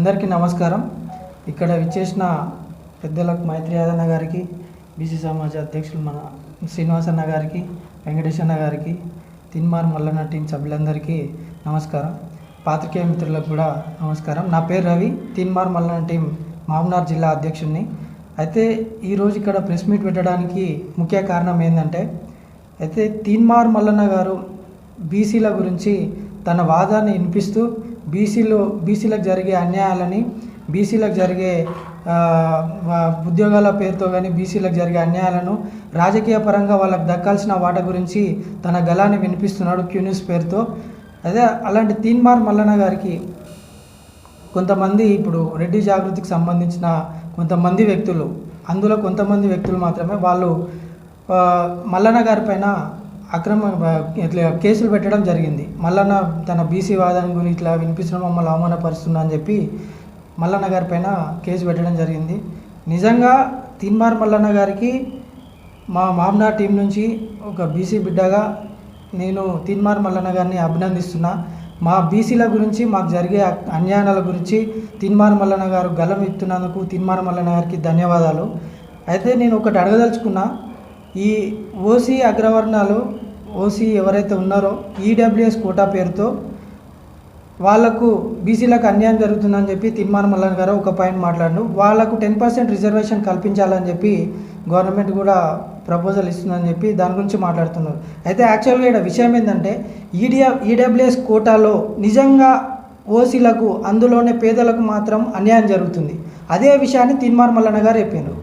అందరికీ నమస్కారం. ఇక్కడ విచ్చేసిన పెద్దలకు మైత్రి యాదన్న గారికి, బీసీ సమాజ అధ్యక్షులు మన శ్రీనివాసన్న గారికి, వెంకటేశన్న గారికి, తిన్మార్ మల్లన్న టీం సభ్యులందరికీ నమస్కారం. పాత్రికేయ మిత్రులకు కూడా నమస్కారం. నా పేరు రవి, తిన్మార్ మల్లన్న టీం మహబూబ్నగర్ జిల్లా అధ్యక్షుడిని. అయితే ఈరోజు ఇక్కడ ప్రెస్ మీట్ పెట్టడానికి ముఖ్య కారణం ఏంటంటే, అయితే తిన్మార్ మల్లన్న గారు బీసీల గురించి తన వాదాన్ని వినిపిస్తూ బీసీలకు జరిగే అన్యాయాలని, బీసీలకు జరిగే ఉద్యోగాల పేరుతో కానీ బీసీలకు జరిగే అన్యాయాలను రాజకీయ పరంగా వాళ్ళకు దక్కాల్సిన వాటి గురించి తన గళాన్ని వినిపిస్తున్నాడు క్యూ న్యూస్ పేరుతో. అదే అలాంటి తిన్మార్ మల్లన్న గారికి కొంతమంది ఇప్పుడు రెడ్డి జాగృతికి సంబంధించిన కొంతమంది వ్యక్తులు, అందులో కొంతమంది వ్యక్తులు మాత్రమే వాళ్ళు మల్లన్న గారి పైన ఇట్లా కేసులు పెట్టడం జరిగింది. మల్లన్న తన బీసీ వాదాన్ని గురించి ఇట్లా వినిపించడం మమ్మల్ని అవమానపరుస్తున్నా అని చెప్పి మల్లన్న గారి పైన కేసు పెట్టడం జరిగింది. నిజంగా తిన్మార్ మల్లన్న గారికి మా మహబూబ్నగర్ టీం నుంచి ఒక బీసీ బిడ్డగా నేను తిన్మార్ మల్లన్న గారిని అభినందిస్తున్నా. మా బీసీల గురించి మాకు జరిగే అన్యాయాల గురించి తిన్మార్ మల్లన్న గారు గలం ఇస్తున్నందుకు తిన్మార్ మల్లన్న గారికి ధన్యవాదాలు. అయితే నేను ఒకటి అడగదలుచుకున్నా, ఈ ఓసీ అగ్రవర్ణాలు ఓసీ ఎవరైతే ఉన్నారో ఈడబ్ల్యూఎస్ కోటా పేరుతో వాళ్లకు బీసీలకు అన్యాయం జరుగుతుందని చెప్పి తిన్మార్ మల్లన్న గారు ఒక పాయింట్ మాట్లాడు. వాళ్లకు 10% రిజర్వేషన్ కల్పించాలని చెప్పి గవర్నమెంట్ కూడా ప్రపోజల్ ఇస్తుందని చెప్పి దాని గురించి మాట్లాడుతున్నారు. అయితే యాక్చువల్గా ఇక్కడ విషయం ఏంటంటే, ఈడబ్ల్యూఎస్ కోటాలో నిజంగా ఓసీలకు, అందులోనే పేదలకు మాత్రం అన్యాయం జరుగుతుంది. అదే విషయాన్ని తిన్మార్ మల్లన్న గారు చెప్పారు.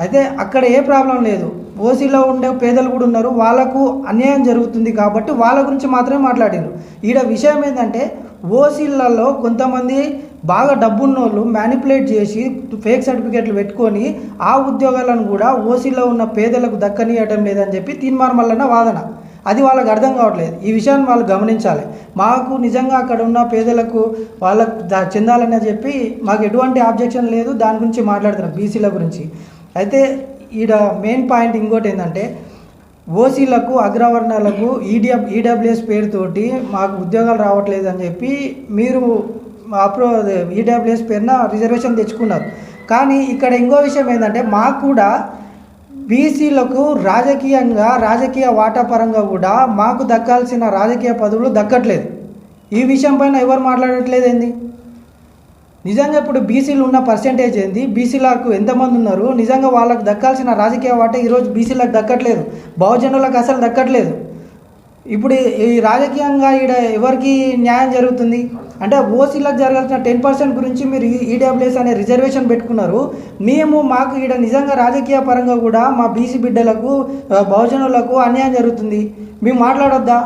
అయితే అక్కడ ఏ ప్రాబ్లం లేదు, ఓసీలో ఉండే పేదలు కూడా ఉన్నారు, వాళ్ళకు అన్యాయం జరుగుతుంది కాబట్టి వాళ్ళ గురించి మాత్రమే మాట్లాడారు. ఈడ విషయం ఏంటంటే, ఓసీలలో కొంతమంది బాగా డబ్బున్నోళ్ళు మ్యానిపులేట్ చేసి ఫేక్ సర్టిఫికేట్లు పెట్టుకొని ఆ ఉద్యోగాలను కూడా ఓసీలో ఉన్న పేదలకు దక్కనియటం లేదని చెప్పి తిన్మార్ మల్లన్న వాదన. అది వాళ్ళకి అర్థం కావట్లేదు. ఈ విషయాన్ని వాళ్ళు గమనించాలి. మాకు నిజంగా అక్కడ ఉన్న పేదలకు వాళ్ళకు చెందాలని చెప్పి మాకు ఎటువంటి ఆబ్జెక్షన్ లేదు, దాని గురించి మాట్లాడుతున్నాం బీసీల గురించి. అయితే ఈడ మెయిన్ పాయింట్ ఇంకోటి ఏంటంటే, ఓసీలకు అగ్రవర్ణాలకు ఈడబ్ల్యూఎస్ పేరుతోటి మాకు ఉద్యోగాలు రావట్లేదు అని చెప్పి మీరు ఈడబ్ల్యూఎస్ పేరున రిజర్వేషన్ తెచ్చుకున్నారు. కానీ ఇక్కడ ఇంకో విషయం ఏంటంటే, మాకు కూడా బీసీలకు రాజకీయ వాటా పరంగా కూడా మాకు దక్కాల్సిన రాజకీయ పదవులు దక్కట్లేదు. ఈ విషయం పైన ఎవరు మాట్లాడట్లేదు ఏంది? నిజంగా ఇప్పుడు బీసీలు ఉన్న పర్సెంటేజ్ ఏంది, బీసీలకు ఎంతమంది ఉన్నారు, నిజంగా వాళ్ళకు దక్కాల్సిన రాజకీయ వాటా ఈరోజు బీసీలకు దక్కట్లేదు, బహుజనులకు అసలు దక్కట్లేదు. ఇప్పుడు ఈ రాజకీయంగా ఈడ ఎవరికి న్యాయం జరుగుతుంది అంటే, ఓసీలకు జరగాల్సిన 10% గురించి మీరు ఈడబ్ల్యూఎస్ అనే రిజర్వేషన్ పెట్టుకున్నారు. మాకు ఈడ నిజంగా రాజకీయ పరంగా కూడా మా బీసీ బిడ్డలకు, బహుజనులకు అన్యాయం జరుగుతుంది, మేము మాట్లాడొద్దా?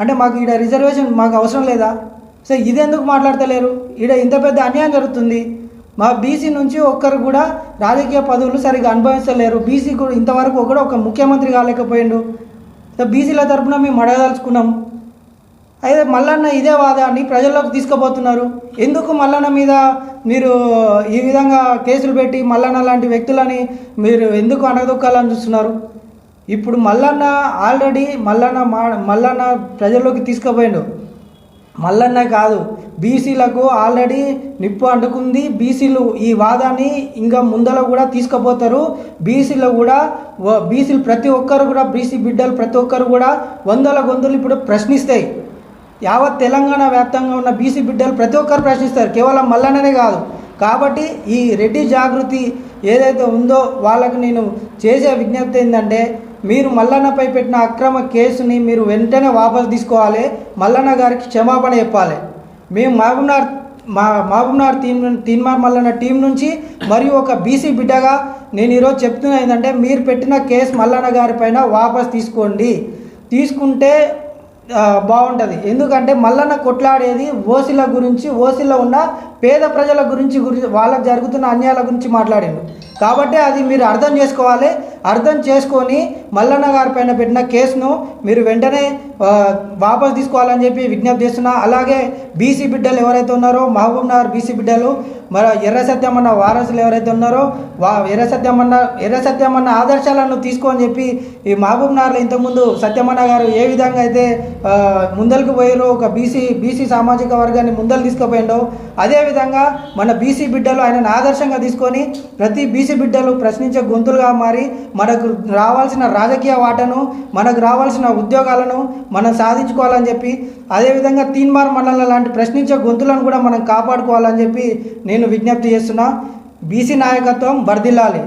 అంటే మాకు ఈడ రిజర్వేషన్ మాకు అవసరం లేదా? సో ఇదెందుకు మాట్లాడతలేరు? ఈడ ఇంత పెద్ద అన్యాయం జరుగుతుంది. మా బీసీ నుంచి ఒక్కరు కూడా రాజకీయ పదవులు సరిగా అనుభవించలేరు. బీసీ కూడా ఇంతవరకు ఒక ముఖ్యమంత్రి కాలేకపోయిండు. సో బీసీల తరఫున మేము అడగదలుచుకున్నాం. అయితే మల్లన్న ఇదే వాదాన్ని ప్రజల్లోకి తీసుకుపోతున్నారు. ఎందుకు మల్లన్న మీద మీరు ఈ విధంగా కేసులు పెట్టి మల్లన్న లాంటి వ్యక్తులని మీరు ఎందుకు అనగదొక్కాలని చూస్తున్నారు? ఇప్పుడు మల్లన్న ఆల్రెడీ మల్లన్న ప్రజల్లోకి తీసుకుపోయిండు. మల్లన్న కాదు, బీసీలకు ఆల్రెడీ నిప్పు అంటుకుంది. బీసీలు ఈ వాదాన్ని ఇంకా ముందర కూడా తీసుకుపోతారు. బీసీలు ప్రతి ఒక్కరు కూడా, బీసీ బిడ్డలు ప్రతి ఒక్కరు కూడా వందల గొంతులు ఇప్పుడు ప్రశ్నిస్తాయి. యావత్ తెలంగాణ వ్యాప్తంగా ఉన్న బీసీ బిడ్డలు ప్రతి ఒక్కరు ప్రశ్నిస్తారు, కేవలం మల్లన్ననే కాదు. కాబట్టి ఈ రెడ్డి జాగృతి ఏదైతే ఉందో వాళ్ళకు నేను చేసే విజ్ఞప్తి ఏంటంటే, మీరు మల్లన్నపై పెట్టిన అక్రమ కేసుని మీరు వెంటనే వాపసు తీసుకోవాలి, మల్లన్న గారికి క్షమాపణ చెప్పాలి. మేము మహబూబ్నగర్ తిన్మార్ మల్లన్న టీం నుంచి మరియు ఒక బీసీ బిడ్డగా నేను ఈరోజు చెప్తున్నా ఏంటంటే, మీరు పెట్టిన కేసు మల్లన్న గారి పైన వాపసు తీసుకుంటే బాగుంటుంది. ఎందుకంటే మల్లన్న కొట్లాడేది ఓసీల గురించి, ఓసీలో ఉన్న పేద ప్రజల గురించి వాళ్ళకు జరుగుతున్న అన్యాయాల గురించి మాట్లాడిండు. కాబట్టి అది మీరు అర్థం చేసుకోవాలి. అర్థం చేసుకొని మల్లన్న గారి పైన పెట్టిన కేసును మీరు వెంటనే వాపస్ తీసుకోవాలని చెప్పి విజ్ఞప్తి చేస్తున్నా. అలాగే బీసీ బిడ్డలు ఎవరైతే ఉన్నారో మహబూబ్ నగర్ బీసీ బిడ్డలు మరి ఎర్ర సత్యమన్న వారసులు ఎవరైతే ఉన్నారో ఎర్ర సత్యమన్న ఆదర్శాలను తీసుకోని చెప్పి ఈ మహబూబ్ నగర్లో ఇంతకుముందు సత్యమన్న గారు ఏ విధంగా అయితే ముందలకు పోయారో ఒక బీసీ సామాజిక వర్గాన్ని ముందలు తీసుకుపోయిండో అదేవిధంగా మన బీసీ బిడ్డలు ఆయనను ఆదర్శంగా తీసుకొని ప్రతి బీసీ బిడ్డలు ప్రశ్నించే గొంతులుగా మారి మనకు రావాల్సిన రాజకీయ వాటను మనకు రావాల్సిన ఉద్యోగాలను మనం సాధించుకోవాలని చెప్పి అదేవిధంగా తీన్మార్ మండలం లాంటి ప్రశ్నించే గొంతులను కూడా మనం కాపాడుకోవాలని చెప్పి నేను విజ్ఞప్తి చేస్తున్నా. బీసీ నాయకత్వం వర్ధిల్లాలి.